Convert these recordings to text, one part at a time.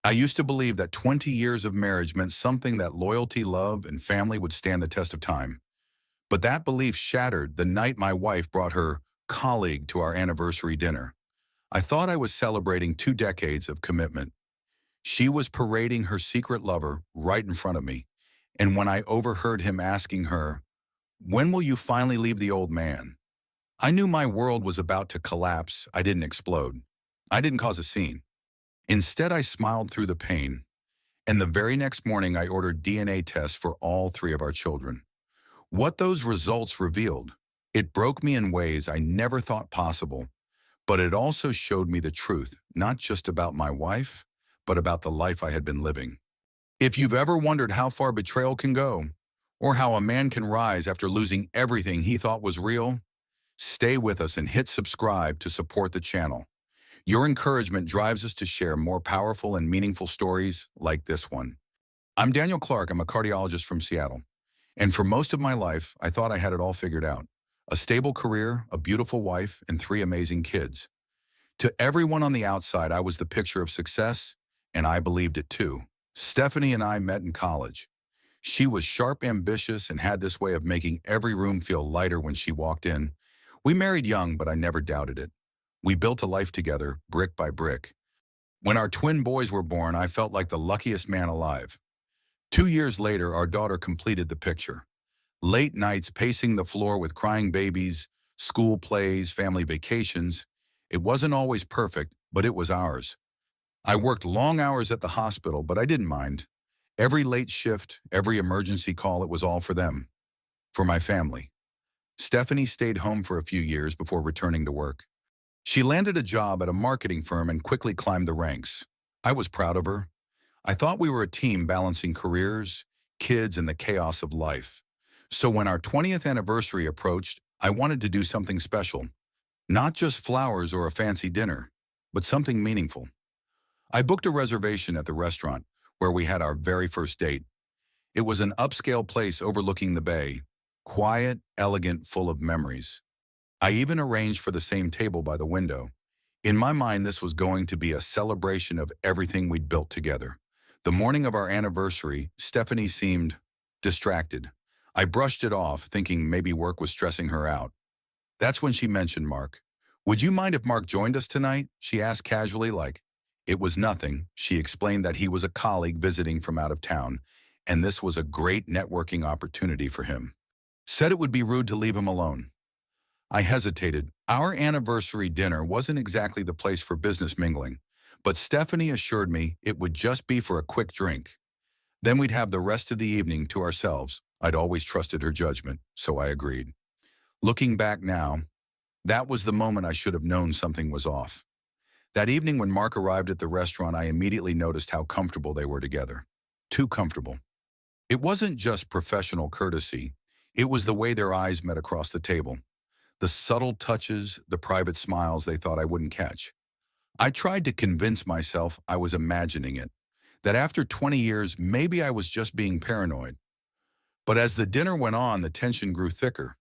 I used to believe that 20 years of marriage meant something that loyalty, love, and family would stand the test of time. But that belief shattered the night my wife brought her colleague to our anniversary dinner. I thought I was celebrating 2 decades of commitment. She was parading her secret lover right in front of me. And when I overheard him asking her, "When will you finally leave the old man?" I knew my world was about to collapse. I didn't explode. I didn't cause a scene. Instead, I smiled through the pain. And the very next morning, I ordered DNA tests for all three of our children. What those results revealed, it broke me in ways I never thought possible, but it also showed me the truth, not just about my wife, but about the life I had been living. If you've ever wondered how far betrayal can go, or how a man can rise after losing everything he thought was real, stay with us and hit subscribe to support the channel. Your encouragement drives us to share more powerful and meaningful stories like this one. I'm Daniel Clark. I'm a cardiologist from Seattle. And for most of my life, I thought I had it all figured out. A stable career, a beautiful wife, and three amazing kids. To everyone on the outside, I was the picture of success, and I believed it too. Stephanie and I met in college. She was sharp, ambitious, and had this way of making every room feel lighter when she walked in. We married young, but I never doubted it. We built a life together, brick by brick. When our twin boys were born, I felt like the luckiest man alive. 2 years later, our daughter completed the picture. Late nights pacing the floor with crying babies, school plays, family vacations. It wasn't always perfect, but it was ours. I worked long hours at the hospital, but I didn't mind. Every late shift, every emergency call, it was all for them, for my family. Stephanie stayed home for a few years before returning to work. She landed a job at a marketing firm and quickly climbed the ranks. I was proud of her. I thought we were a team balancing careers, kids, and the chaos of life. So when our 20th anniversary approached, I wanted to do something special. Not just flowers or a fancy dinner, but something meaningful. I booked a reservation at the restaurant where we had our very first date. It was an upscale place overlooking the bay, quiet, elegant, full of memories. I even arranged for the same table by the window. In my mind, this was going to be a celebration of everything we'd built together. The morning of our anniversary, Stephanie seemed distracted. I brushed it off, thinking maybe work was stressing her out. That's when she mentioned Mark. "Would you mind if Mark joined us tonight?" she asked casually, like it was nothing. She explained that he was a colleague visiting from out of town, and this was a great networking opportunity for him. Said it would be rude to leave him alone. I hesitated. Our anniversary dinner wasn't exactly the place for business mingling, but Stephanie assured me it would just be for a quick drink. Then we'd have the rest of the evening to ourselves. I'd always trusted her judgment, so I agreed. Looking back now, that was the moment I should have known something was off. That evening when Mark arrived at the restaurant, I immediately noticed how comfortable they were together. Too comfortable. It wasn't just professional courtesy. It was the way their eyes met across the table. The subtle touches, the private smiles they thought I wouldn't catch. I tried to convince myself I was imagining it, that after 20 years, maybe I was just being paranoid. But as the dinner went on, the tension grew thicker.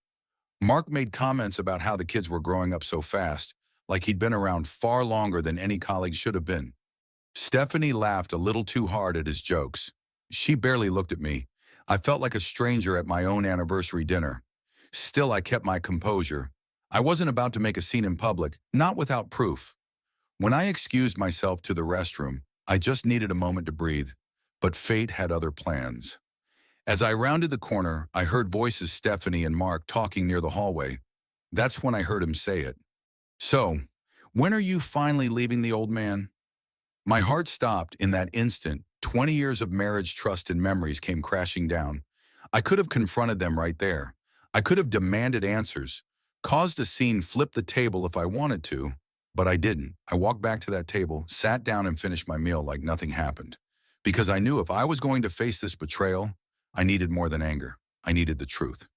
Mark made comments about how the kids were growing up so fast, like he'd been around far longer than any colleague should have been. Stephanie laughed a little too hard at his jokes. She barely looked at me. I felt like a stranger at my own anniversary dinner. Still, I kept my composure. I wasn't about to make a scene in public, not without proof. When I excused myself to the restroom, I just needed a moment to breathe, but fate had other plans. As I rounded the corner, I heard voices Stephanie and Mark talking near the hallway. That's when I heard him say it. "So, when are you finally leaving the old man?" My heart stopped in that instant. 20 years of marriage, trust, and memories came crashing down. I could have confronted them right there. I could have demanded answers, caused a scene, flipped the table if I wanted to, but I didn't. I walked back to that table, sat down, and finished my meal like nothing happened. Because I knew if I was going to face this betrayal, I needed more than anger. I needed the truth.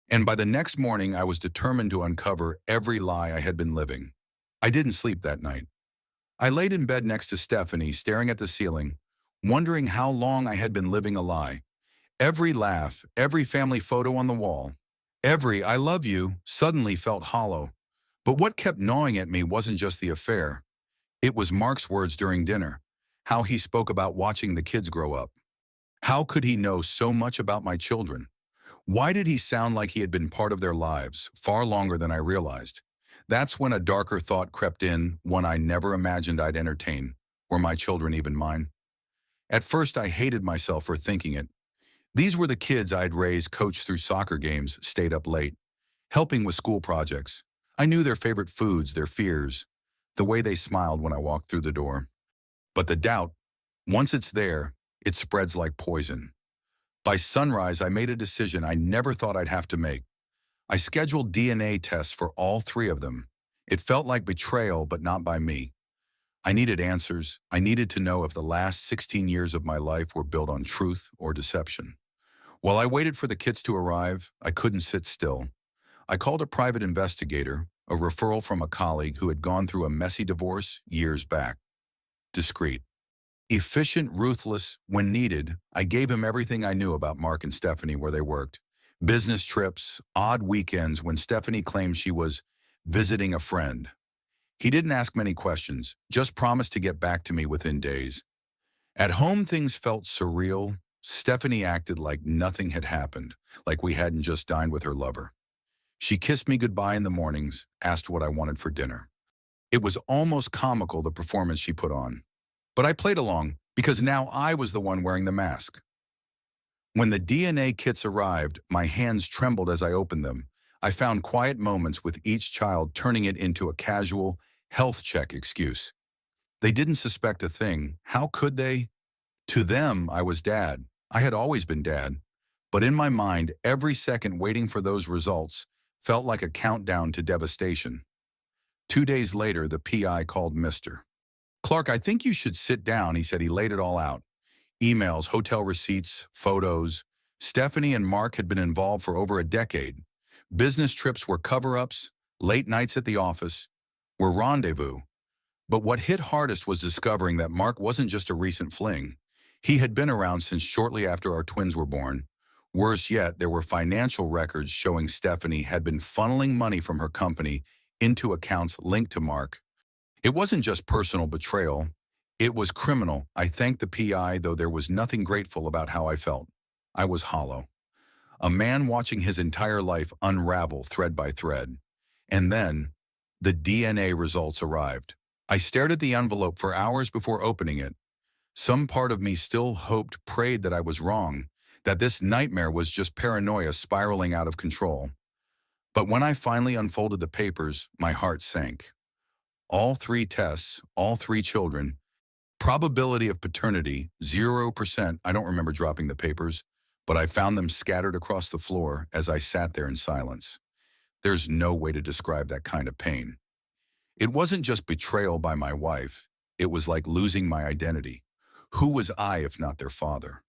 And by the next morning, I was determined to uncover every lie I had been living. I didn't sleep that night. I laid in bed next to Stephanie, staring at the ceiling, wondering how long I had been living a lie. Every laugh, every family photo on the wall, every "I love you" suddenly felt hollow. But what kept gnawing at me wasn't just the affair. It was Mark's words during dinner. how he spoke about watching the kids grow up. How could he know so much about my children? Why did he sound like he had been part of their lives far longer than I realized? That's when a darker thought crept in, one I never imagined I'd entertain. Were my children even mine? At first, I hated myself for thinking it. These were the kids I'd raised, coached through soccer games, stayed up late, helping with school projects. I knew their favorite foods, their fears, the way they smiled when I walked through the door. But the doubt, once it's there, it spreads like poison. By sunrise, I made a decision I never thought I'd have to make. I scheduled DNA tests for all three of them. It felt like betrayal, but not by me. I needed answers. I needed to know if the last 16 years of my life were built on truth or deception. While I waited for the kits to arrive, I couldn't sit still. I called a private investigator, a referral from a colleague who had gone through a messy divorce years back. Discreet. Efficient, ruthless, when needed, I gave him everything I knew about Mark and Stephanie where they worked. Business trips, odd weekends when Stephanie claimed she was visiting a friend. He didn't ask many questions, just promised to get back to me within days. At home, things felt surreal. Stephanie acted like nothing had happened, like we hadn't just dined with her lover. She kissed me goodbye in the mornings, asked what I wanted for dinner. It was almost comical, the performance she put on. But I played along because now I was the one wearing the mask. When the DNA kits arrived, my hands trembled as I opened them. I found quiet moments with each child, turning it into a casual health check excuse. They didn't suspect a thing. How could they? To them, I was dad. I had always been dad. But in my mind, every second waiting for those results felt like a countdown to devastation. 2 days later, the PI called Mr. Clark, I think you should sit down, he said. He laid it all out. Emails, hotel receipts, photos. Stephanie and Mark had been involved for over a decade. Business trips were cover-ups, late nights at the office were rendezvous. But what hit hardest was discovering that Mark wasn't just a recent fling. He had been around since shortly after our twins were born. Worse yet, there were financial records showing Stephanie had been funneling money from her company into accounts linked to Mark. It wasn't just personal betrayal. It was criminal. I thanked the PI, though there was nothing grateful about how I felt. I was hollow. A man watching his entire life unravel thread by thread. And then, the DNA results arrived. I stared at the envelope for hours before opening it. Some part of me still hoped, prayed that I was wrong, that this nightmare was just paranoia spiraling out of control. But when I finally unfolded the papers, my heart sank. All three tests, all three children. Probability of paternity, 0%. I don't remember dropping the papers, but I found them scattered across the floor as I sat there in silence. There's no way to describe that kind of pain. It wasn't just betrayal by my wife. It was like losing my identity. Who was I if not their father?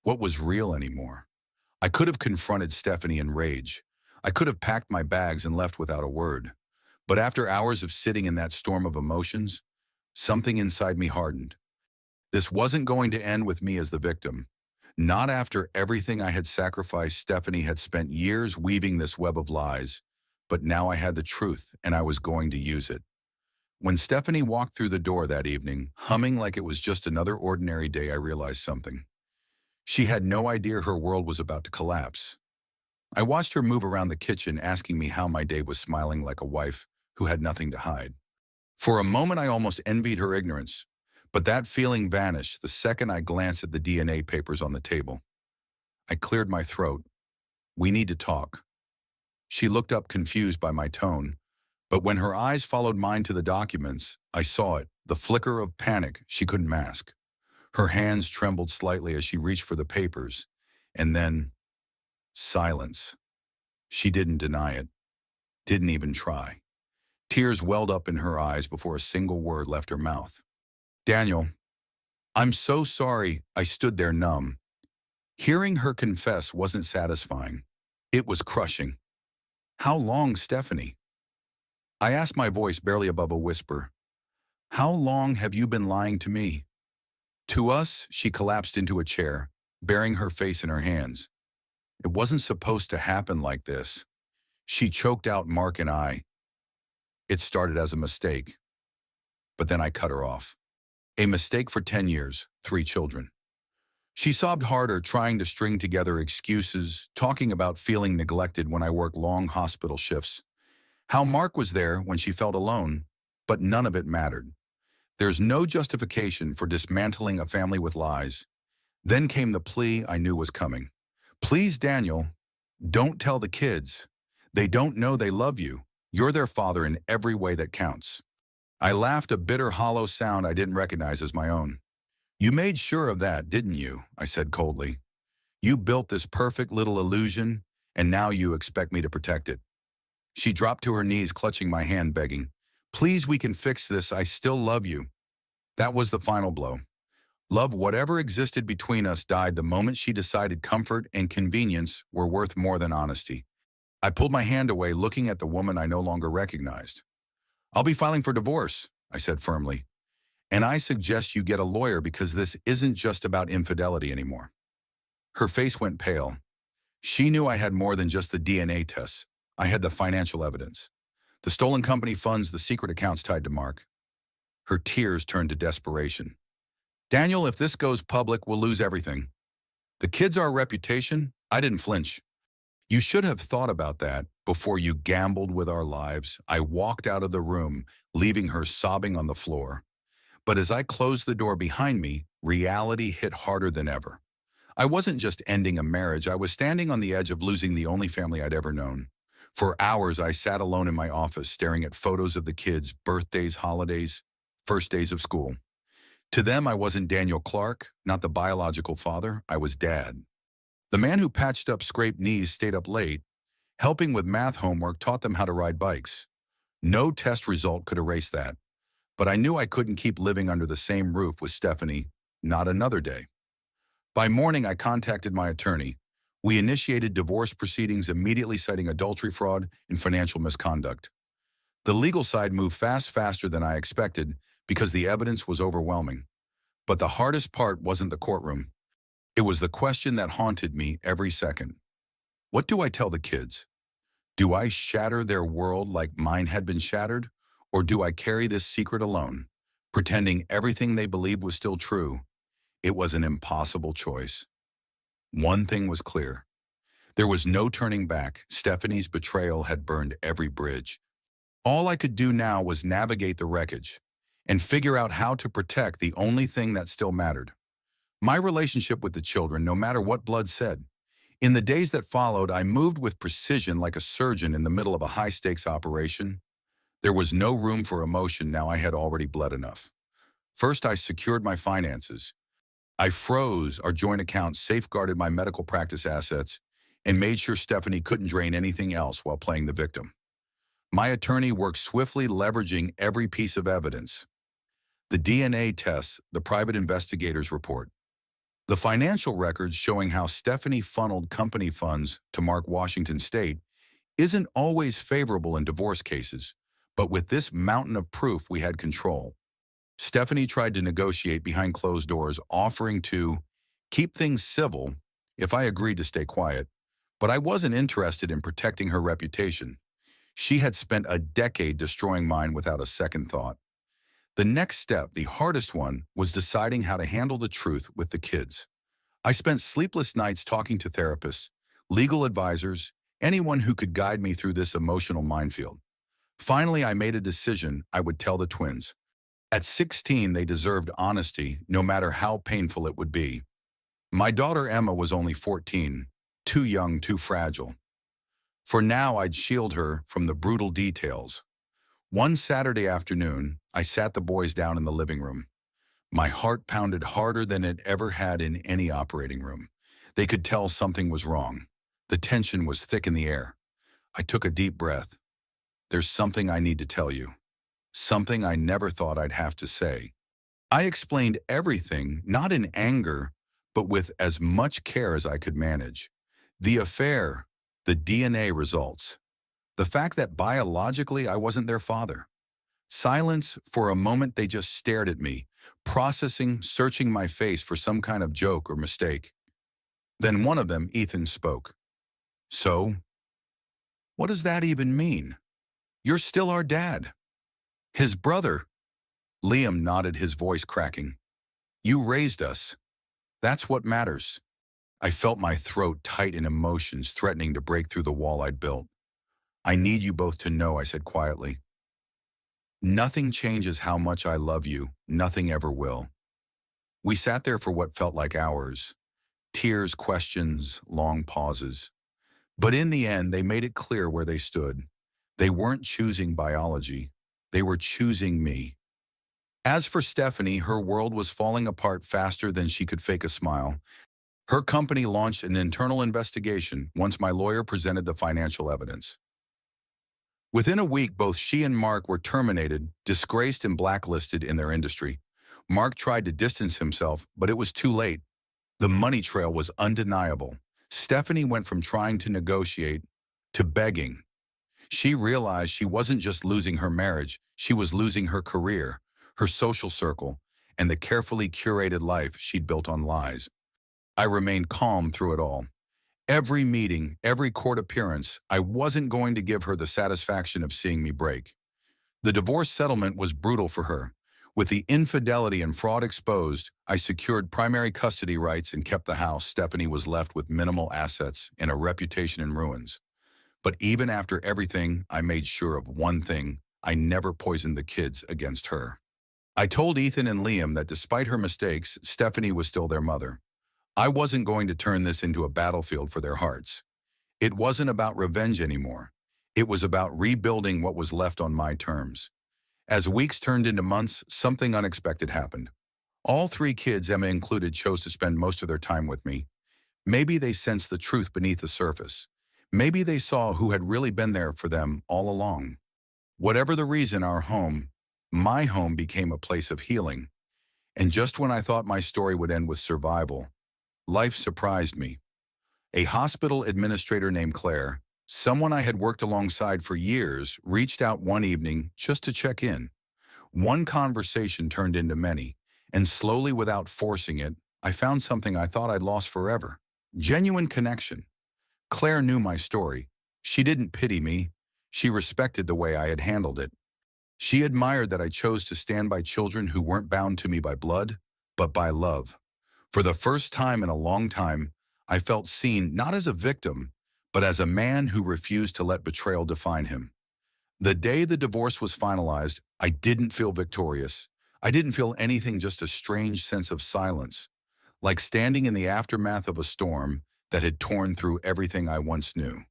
What was real anymore? I could have confronted Stephanie in rage. I could have packed my bags and left without a word. But after hours of sitting in that storm of emotions, something inside me hardened. This wasn't going to end with me as the victim. Not after everything I had sacrificed. Stephanie had spent years weaving this web of lies, but now I had the truth and I was going to use it. When Stephanie walked through the door that evening, humming like it was just another ordinary day, I realized something. She had no idea her world was about to collapse. I watched her move around the kitchen, asking me how my day was, smiling like a wife who had nothing to hide. For a moment, I almost envied her ignorance, but that feeling vanished the second I glanced at the DNA papers on the table. I cleared my throat. We need to talk. She looked up, confused by my tone, but when her eyes followed mine to the documents, I saw it, the flicker of panic she couldn't mask. Her hands trembled slightly as she reached for the papers, and then silence. She didn't deny it, didn't even try. Tears welled up in her eyes before a single word left her mouth. Daniel, I'm so sorry. I stood there numb. Hearing her confess wasn't satisfying. It was crushing. How long, Stephanie? I asked, my voice barely above a whisper. How long have you been lying to me? To us, she collapsed into a chair, burying her face in her hands. It wasn't supposed to happen like this. She choked out, Mark and I. It started as a mistake. But then I cut her off. A mistake for 10 years, 3 children. She sobbed harder, trying to string together excuses, talking about feeling neglected when I worked long hospital shifts. How Mark was there when she felt alone, but none of it mattered. There's no justification for dismantling a family with lies. Then came the plea I knew was coming. Please, Daniel, don't tell the kids. They don't know they love you. You're their father in every way that counts. I laughed, a bitter, hollow sound I didn't recognize as my own. You made sure of that, didn't you? I said coldly. You built this perfect little illusion, and now you expect me to protect it. She dropped to her knees, clutching my hand, begging, please, we can fix this. I still love you. That was the final blow. Love, whatever existed between us, died the moment she decided comfort and convenience were worth more than honesty. I pulled my hand away, looking at the woman I no longer recognized. I'll be filing for divorce, I said firmly. And I suggest you get a lawyer because this isn't just about infidelity anymore. Her face went pale. She knew I had more than just the DNA tests. I had the financial evidence. The stolen company funds, the secret accounts tied to Mark. Her tears turned to desperation. Daniel, if this goes public, we'll lose everything. The kids, our reputation. I didn't flinch. You should have thought about that before you gambled with our lives. I walked out of the room, leaving her sobbing on the floor. But as I closed the door behind me, reality hit harder than ever. I wasn't just ending a marriage, I was standing on the edge of losing the only family I'd ever known. For hours, I sat alone in my office, staring at photos of the kids, birthdays, holidays, first days of school. To them, I wasn't Daniel Clark, not the biological father, I was Dad. The man who patched up scraped knees, stayed up late, helping with math homework, taught them how to ride bikes. No test result could erase that. But I knew I couldn't keep living under the same roof with Stephanie, not another day. By morning, I contacted my attorney. We initiated divorce proceedings, immediately citing adultery, fraud, and financial misconduct. The legal side moved faster than I expected because the evidence was overwhelming. But the hardest part wasn't the courtroom. It was the question that haunted me every second. What do I tell the kids? Do I shatter their world like mine had been shattered? Or do I carry this secret alone, pretending everything they believed was still true? It was an impossible choice. One thing was clear. There was no turning back. Stephanie's betrayal had burned every bridge. All I could do now was navigate the wreckage and figure out how to protect the only thing that still mattered. My relationship with the children, no matter what blood said. In the days that followed, I moved with precision like a surgeon in the middle of a high-stakes operation. There was no room for emotion now. I had already bled enough. First, I secured my finances. I froze our joint account, safeguarded my medical practice assets, and made sure Stephanie couldn't drain anything else while playing the victim. My attorney worked swiftly, leveraging every piece of evidence. The DNA tests, the private investigator's report, the financial records showing how Stephanie funneled company funds to Mark Washington State isn't always favorable in divorce cases, but with this mountain of proof, we had control. Stephanie tried to negotiate behind closed doors, offering to keep things civil if I agreed to stay quiet, but I wasn't interested in protecting her reputation. She had spent a decade destroying mine without a second thought. The next step, the hardest one, was deciding how to handle the truth with the kids. I spent sleepless nights talking to therapists, legal advisors, anyone who could guide me through this emotional minefield. Finally, I made a decision. I would tell the twins. At 16, they deserved honesty, no matter how painful it would be. My daughter Emma was only 14, too young, too fragile. For now, I'd shield her from the brutal details. One Saturday afternoon, I sat the boys down in the living room. My heart pounded harder than it ever had in any operating room. They could tell something was wrong. The tension was thick in the air. I took a deep breath. There's something I need to tell you. Something I never thought I'd have to say. I explained everything, not in anger, but with as much care as I could manage. The affair, the DNA results, the fact that biologically I wasn't their father. Silence. For a moment, they just stared at me, processing, searching my face for some kind of joke or mistake. Then one of them, Ethan, spoke. So, what does that even mean? You're still our dad. His brother. Liam nodded, his voice cracking. You raised us. That's what matters. I felt my throat tighten, emotions threatening to break through the wall I'd built. I need you both to know, I said quietly. Nothing changes how much I love you. Nothing ever will. We sat there for what felt like hours. Tears, questions, long pauses. But in the end, they made it clear where they stood. They weren't choosing biology. They were choosing me. As for Stephanie, her world was falling apart faster than she could fake a smile. Her company launched an internal investigation once my lawyer presented the financial evidence. Within a week, both she and Mark were terminated, disgraced and blacklisted in their industry. Mark tried to distance himself, but it was too late. The money trail was undeniable. Stephanie went from trying to negotiate to begging. She realized she wasn't just losing her marriage, she was losing her career, her social circle, and the carefully curated life she'd built on lies. I remained calm through it all. Every meeting, every court appearance, I wasn't going to give her the satisfaction of seeing me break. The divorce settlement was brutal for her. With the infidelity and fraud exposed, I secured primary custody rights and kept the house. Stephanie was left with minimal assets and a reputation in ruins. But even after everything, I made sure of one thing: I never poisoned the kids against her. I told Ethan and Liam that despite her mistakes, Stephanie was still their mother. I wasn't going to turn this into a battlefield for their hearts. It wasn't about revenge anymore. It was about rebuilding what was left on my terms. As weeks turned into months, something unexpected happened. All three kids, Emma included, chose to spend most of their time with me. Maybe they sensed the truth beneath the surface. Maybe they saw who had really been there for them all along. Whatever the reason, my home became a place of healing. And just when I thought my story would end with survival, life surprised me. A hospital administrator named Claire, someone I had worked alongside for years, reached out one evening just to check in. One conversation turned into many, and slowly, without forcing it, I found something I thought I'd lost forever: genuine connection. Claire knew my story. She didn't pity me. She respected the way I had handled it. She admired that I chose to stand by children who weren't bound to me by blood, but by love. For the first time in a long time, I felt seen not as a victim, but as a man who refused to let betrayal define him. The day the divorce was finalized, I didn't feel victorious. I didn't feel anything, just a strange sense of silence, like standing in the aftermath of a storm that had torn through everything I once knew.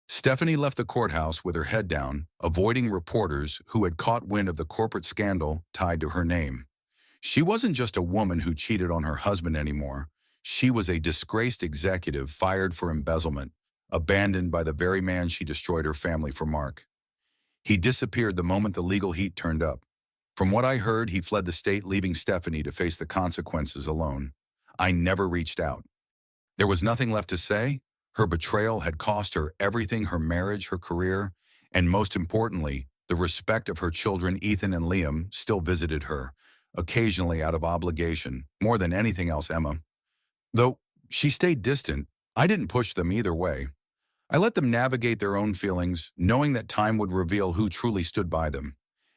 Stephanie left the courthouse with her head down, avoiding reporters who had caught wind of the corporate scandal tied to her name. She wasn't just a woman who cheated on her husband anymore. She was a disgraced executive fired for embezzlement, abandoned by the very man she destroyed her family for, Mark. He disappeared the moment the legal heat turned up. From what I heard, he fled the state, leaving Stephanie to face the consequences alone. I never reached out. There was nothing left to say. Her betrayal had cost her everything: her marriage, her career, and most importantly, the respect of her children. Ethan and Liam still visited her, occasionally out of obligation. More than anything else, Emma. Though she stayed distant, I didn't push them either way. I let them navigate their own feelings, knowing that time would reveal who truly stood by them.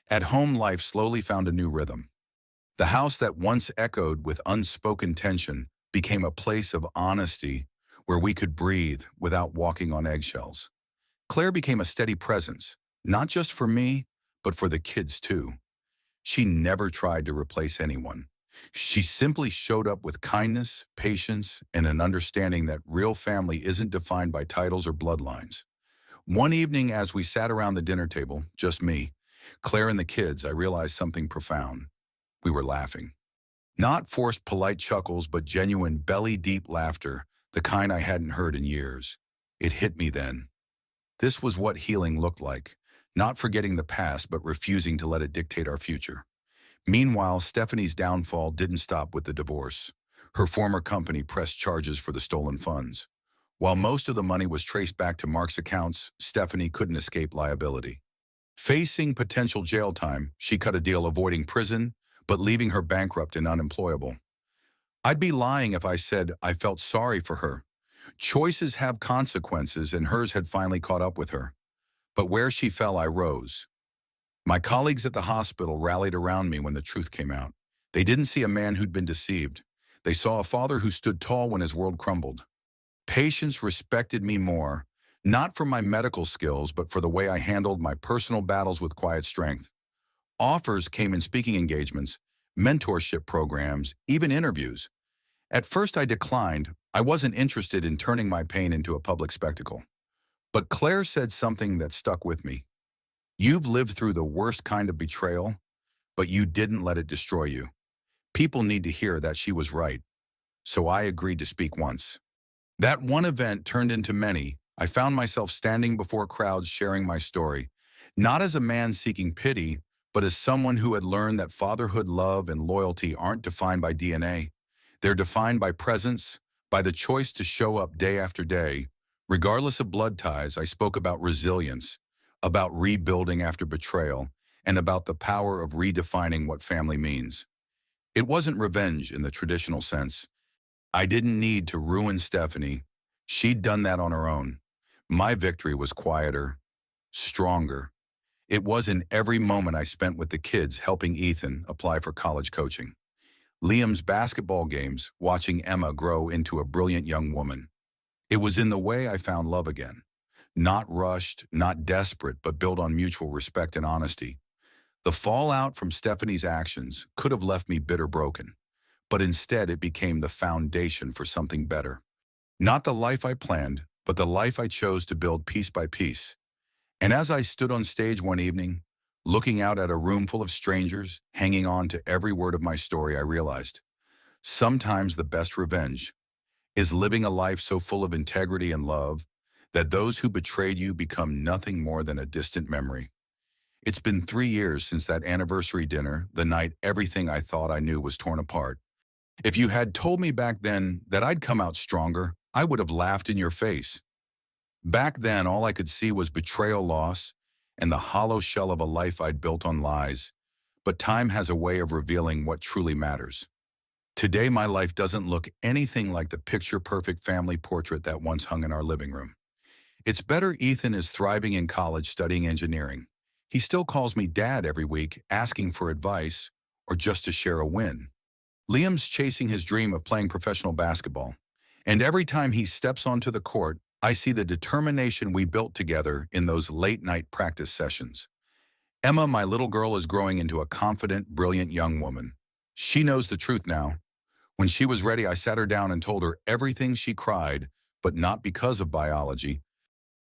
At home, life slowly found a new rhythm. The house that once echoed with unspoken tension became a place of honesty where we could breathe without walking on eggshells. Claire became a steady presence, not just for me, but for the kids too. She never tried to replace anyone. She simply showed up with kindness, patience, and an understanding that real family isn't defined by titles or bloodlines. One evening, as we sat around the dinner table, just me, Claire and the kids, I realized something profound. We were laughing. Not forced polite chuckles, but genuine belly-deep laughter, the kind I hadn't heard in years. It hit me then. This was what healing looked like, not forgetting the past, but refusing to let it dictate our future. Meanwhile, Stephanie's downfall didn't stop with the divorce. Her former company pressed charges for the stolen funds. While most of the money was traced back to Mark's accounts, Stephanie couldn't escape liability. Facing potential jail time, she cut a deal avoiding prison, but leaving her bankrupt and unemployable. I'd be lying if I said I felt sorry for her. Choices have consequences, and hers had finally caught up with her. But where she fell, I rose. My colleagues at the hospital rallied around me when the truth came out. They didn't see a man who'd been deceived. They saw a father who stood tall when his world crumbled. Patients respected me more, not for my medical skills, but for the way I handled my personal battles with quiet strength. Offers came in speaking engagements, mentorship programs, even interviews. At first I declined. I wasn't interested in turning my pain into a public spectacle. But Claire said something that stuck with me. You've lived through the worst kind of betrayal, but you didn't let it destroy you. People need to hear that she was right. So I agreed to speak once. That one event turned into many. I found myself standing before crowds sharing my story, not as a man seeking pity, but as someone who had learned that fatherhood, love, and loyalty aren't defined by DNA. They're defined by presence, by the choice to show up day after day. Regardless of blood ties, I spoke about resilience, about rebuilding after betrayal, and about the power of redefining what family means. It wasn't revenge in the traditional sense. I didn't need to ruin Stephanie. She'd done that on her own. My victory was quieter, stronger. It was in every moment I spent with the kids helping Ethan apply for college coaching. Liam's basketball games, watching Emma grow into a brilliant young woman. It was in the way I found love again. Not rushed, not desperate, but built on mutual respect and honesty. The fallout from Stephanie's actions could have left me bitter broken, but instead it became the foundation for something better. Not the life I planned, but the life I chose to build piece by piece. And as I stood on stage one evening, looking out at a room full of strangers, hanging on to every word of my story, I realized sometimes the best revenge is living a life so full of integrity and love that those who betrayed you become nothing more than a distant memory. It's been 3 years since that anniversary dinner, the night everything I thought I knew was torn apart. If you had told me back then that I'd come out stronger, I would have laughed in your face. Back then, all I could see was betrayal, loss, and the hollow shell of a life I'd built on lies. But time has a way of revealing what truly matters. Today, my life doesn't look anything like the picture-perfect family portrait that once hung in our living room. It's better. Ethan is thriving in college studying engineering. He still calls me dad every week, asking for advice or just to share a win. Liam's chasing his dream of playing professional basketball. And every time he steps onto the court, I see the determination we built together in those late-night practice sessions. Emma, my little girl, is growing into a confident, brilliant young woman. She knows the truth now. When she was ready, I sat her down and told her everything. She cried, but not because of biology.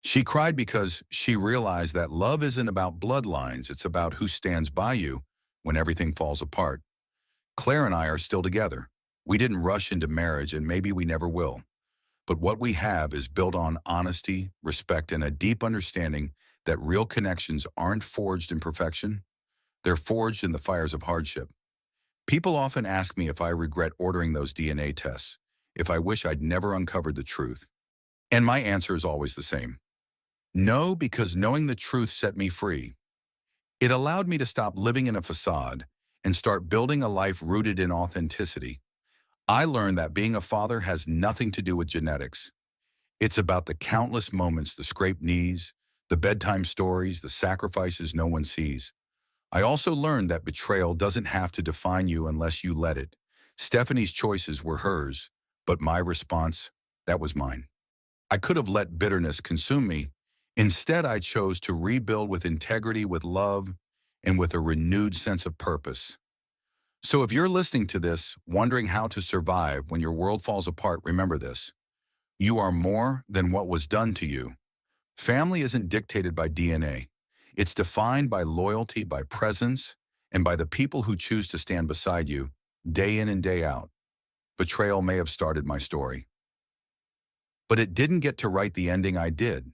She cried because she realized that love isn't about bloodlines, it's about who stands by you when everything falls apart. Claire and I are still together. We didn't rush into marriage, and maybe we never will. But what we have is built on honesty, respect, and a deep understanding that real connections aren't forged in perfection. They're forged in the fires of hardship. People often ask me if I regret ordering those DNA tests, if I wish I'd never uncovered the truth. And my answer is always the same. No, because knowing the truth set me free. It allowed me to stop living in a facade and start building a life rooted in authenticity. I learned that being a father has nothing to do with genetics. It's about the countless moments, the scraped knees, the bedtime stories, the sacrifices no one sees. I also learned that betrayal doesn't have to define you unless you let it. Stephanie's choices were hers, but my response, that was mine. I could have let bitterness consume me. Instead, I chose to rebuild with integrity, with love, and with a renewed sense of purpose. So if you're listening to this, wondering how to survive when your world falls apart, remember this. You are more than what was done to you. Family isn't dictated by DNA. It's defined by loyalty, by presence, and by the people who choose to stand beside you, day in and day out. Betrayal may have started my story, but it didn't get to write the ending I did.